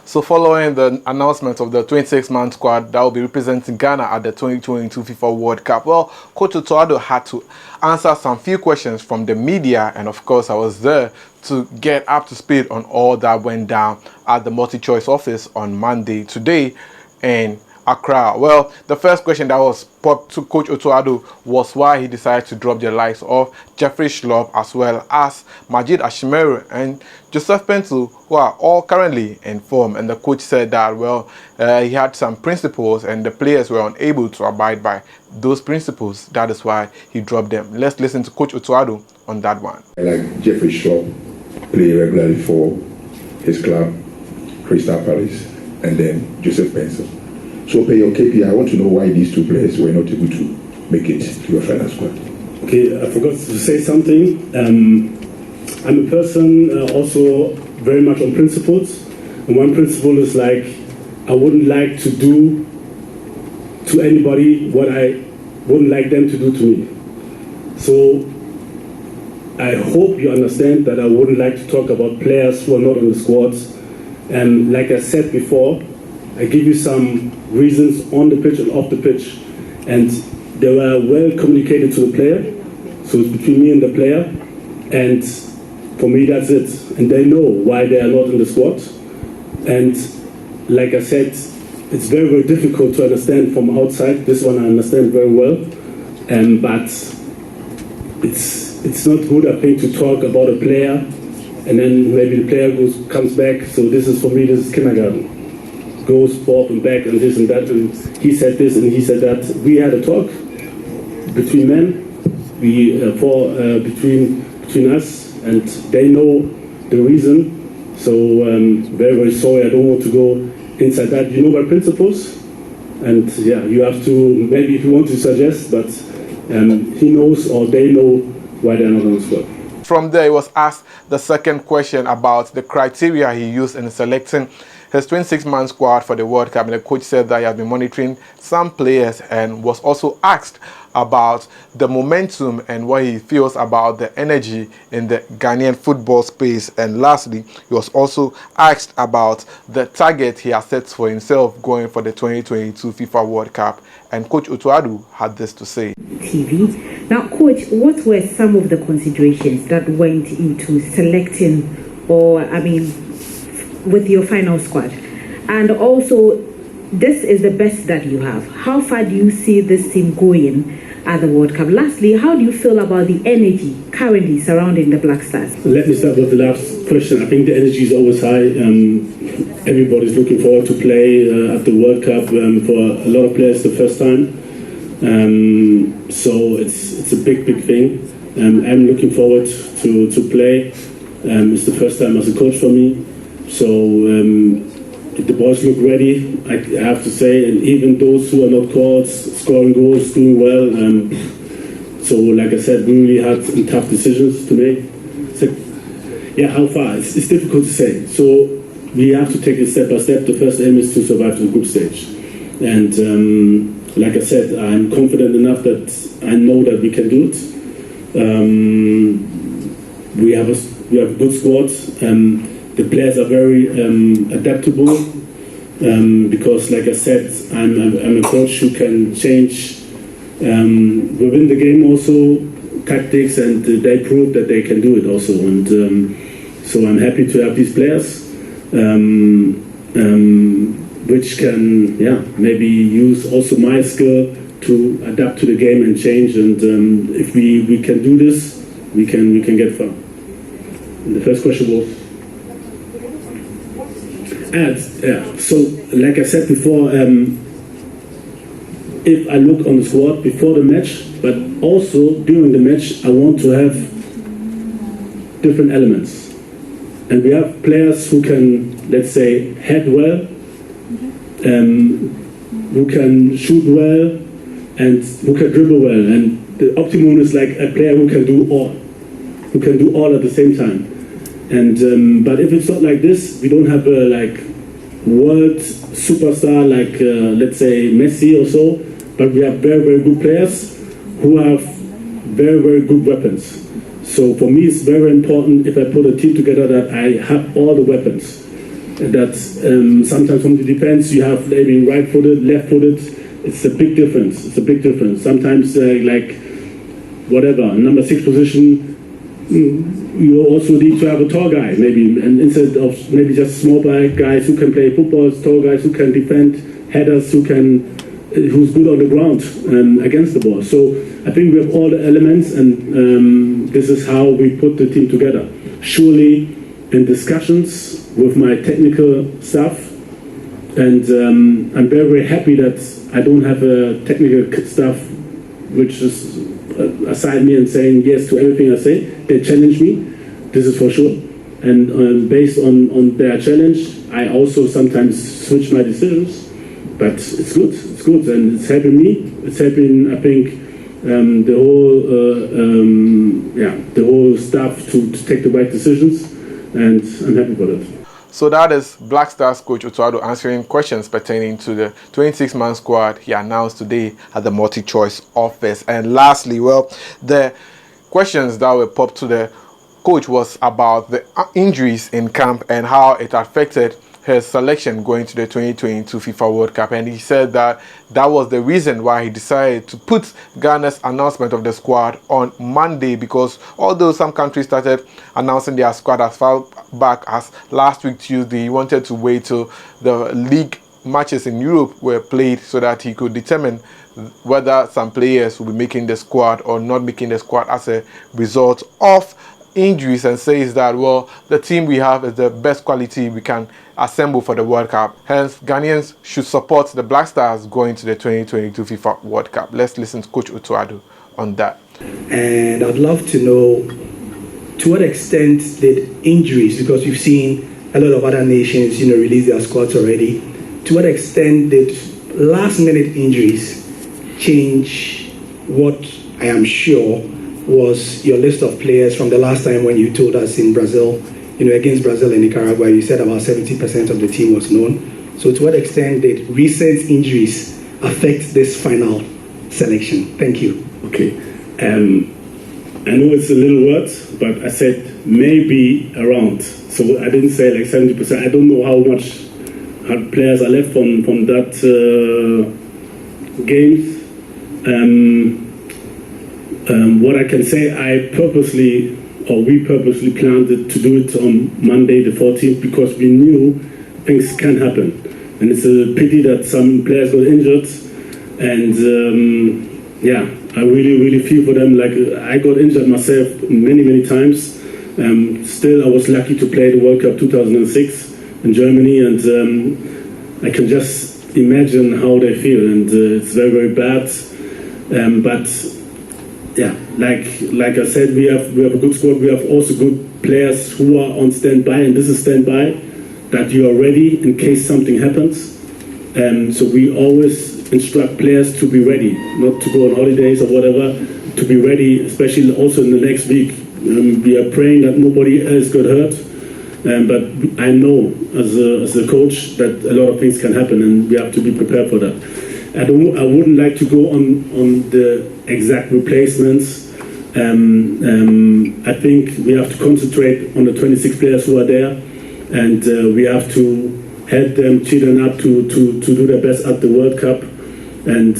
So following the announcement of the 26-man squad that will be representing Ghana at the 2022 FIFA World Cup, well, Coach Otto Addo had to answer some few questions from the media, and of course I was there to get up to speed on all that went down at the multi-choice office on Monday today in Accra. Well, the first question that was put to Coach Otto Addo was why he decided to drop the likes of Jeffrey Schlupp as well as Majid Ashimeru and Joseph Paintsil, who are all currently in form. And the coach said that, well, he had some principles and the players were unable to abide by those principles. That is why he dropped them. Let's listen to Coach Otto Addo on that one. Like Jeffrey Schlupp, play regularly for his club, Crystal Palace, and then Joseph Paintsil. So, per your KPI, I want to know why these two players were not able to make it to your final squad. Okay, I forgot to say something. I'm a person also very much on principles. And one principle is like, I wouldn't like to do to anybody what I wouldn't like them to do to me. So, I hope you understand that I wouldn't like to talk about players who are not on the squads. And like I said before, I give you some reasons on the pitch and off the pitch, and they were well communicated to the player, so it's between me and the player, and for me that's it. And they know why they are not in the squad, and like I said, it's very, very difficult to understand from outside. This one I understand very well, but it's not good, I think, to talk about a player, and then maybe the player comes back, so this is, for me, this is kindergarten. Goes forth and back and this and that, and he said this and he said that. We had a talk between men, between us, and they know the reason. So very, very sorry. I don't want to go inside that. You know my principles, and yeah, you have to, maybe if you want to suggest, but he knows or they know why they're not on the squad. From there, he was asked the second question about the criteria he used in selecting his 26-man squad for the World Cup, and the coach said that he has been monitoring some players and was also asked about the momentum and what he feels about the energy in the Ghanaian football space. And lastly, he was also asked about the target he has set for himself going for the 2022 FIFA World Cup. And Coach Otto Addo had this to say. TV. Now, Coach, what were some of the considerations that went into selecting, or with your final squad? And also, this is the best that you have. How far do you see this team going at the World Cup? Lastly, how do you feel about the energy currently surrounding the Black Stars? Let me start with the last question. I think the energy is always high. Everybody's looking forward to play at the World Cup. For a lot of players, the first time. So it's a big, big thing. I'm looking forward to play. It's the first time as a coach for me. So the boys look ready, I have to say, and even those who are not called, scoring goals, doing well. So like I said, we really had some tough decisions to make. So, yeah, how far? It's difficult to say. So we have to take it step by step. The first aim is to survive to the group stage. And like I said, I'm confident enough that I know that we can do it. We have a good squad. The players are very adaptable because, like I said, I'm a coach who can change within the game also tactics, and they prove that they can do it also. And so I'm happy to have these players, which can, maybe use also my skill to adapt to the game and change. And if we can do this, we can get far. And the first question was. So like I said before, if I look on the squad before the match, but also during the match, I want to have different elements. And we have players who can, let's say, head well, who can shoot well, and who can dribble well. And the optimum is like a player who can do all at the same time. And but if it's not like this, we don't have a world superstar like let's say Messi or so, but we have very, very good players who have very, very good weapons. So for me, it's very important if I put a team together that I have all the weapons. that sometimes from the defense you have maybe right-footed, left-footed. It's a big difference. It's a big difference. Sometimes like whatever, number 6 position, you also need to have a tall guy maybe, and instead of maybe just small guys who can play football, tall guys who can defend, headers who's good on the ground against the ball. So I think we have all the elements, and this is how we put the team together. Surely in discussions with my technical staff, and I'm very, very happy that I don't have a technical staff which is aside me and saying yes to everything I say. They challenge me, this is for sure. And based on their challenge, I also sometimes switch my decisions. But it's good, and it's helping me. It's helping, I think, the whole staff to take the right decisions, and I'm happy for that. So that is Black Stars coach Otto Addo answering questions pertaining to the 26-man squad he announced today at the multi-choice office. And lastly, well, the questions that were popped to the coach was about the injuries in camp and how it affected his selection going to the 2022 FIFA World Cup. And he said that that was the reason why he decided to put Ghana's announcement of the squad on Monday, because although some countries started announcing their squad as far back as last week Tuesday, he wanted to wait till the league matches in Europe were played so that he could determine whether some players will be making the squad or not making the squad as a result of injuries, and says that, well, the team we have is the best quality we can assemble for the World Cup. Hence, Ghanaians should support the Black Stars going to the 2022 FIFA World Cup. Let's listen to Coach Otto Addo on that. And I'd love to know to what extent did injuries, because we've seen a lot of other nations, release their squads already. To what extent did last-minute injuries change what I am sure was your list of players from the last time when you told us in Brazil, against Brazil and Nicaragua, you said about 70% of the team was known. So to what extent did recent injuries affect this final selection? Thank you. Okay. I know it's a little word, but I said maybe around. So I didn't say like 70%. I don't know how much players are left from that games. What I can say, we purposely planned to do it on Monday the 14th because we knew things can happen. And it's a pity that some players got injured. And I really, really feel for them. Like I got injured myself many, many times. Still, I was lucky to play the World Cup 2006 in Germany. And I can just imagine how they feel. And it's very, very bad. Yeah, like I said, we have a good squad. We have also good players who are on standby, and this is standby, that you are ready in case something happens. So we always instruct players to be ready, not to go on holidays or whatever, to be ready, especially also in the next week. We are praying that nobody else got hurt, but I know as a coach that a lot of things can happen, and we have to be prepared for that. I wouldn't like to go on the exact replacements. I think we have to concentrate on the 26 players who are there, and we have to help them, cheer them up to do their best at the World Cup. And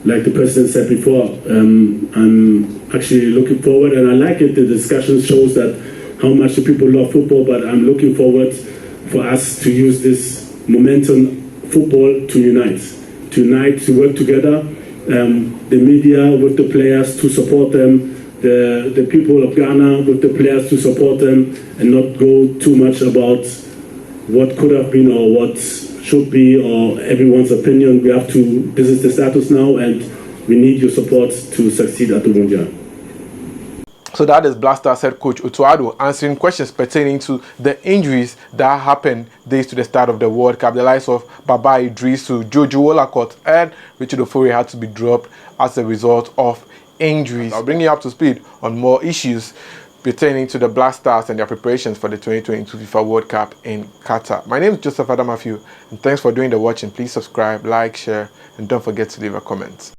like the president said before, I'm actually looking forward, and I like it. The discussion shows that how much the people love football, but I'm looking forward for us to use this momentum football to unite, to work together. The media with the players to support them, the people of Ghana with the players to support them, and not go too much about what could have been or what should be or everyone's opinion. We have to, this is the status now, and we need your support to succeed at the Mundial. So that is Black Stars head coach Otto Addo answering questions pertaining to the injuries that happened days to the start of the World Cup. The likes of Baba Idrisu, Jojo Olakot, and Richard Ofori had to be dropped as a result of injuries. I'll bring you up to speed on more issues pertaining to the Black Stars and their preparations for the 2022 FIFA World Cup in Qatar. My name is Joseph Adamafiu, and thanks for doing the watching. Please subscribe, like, share, and don't forget to leave a comment.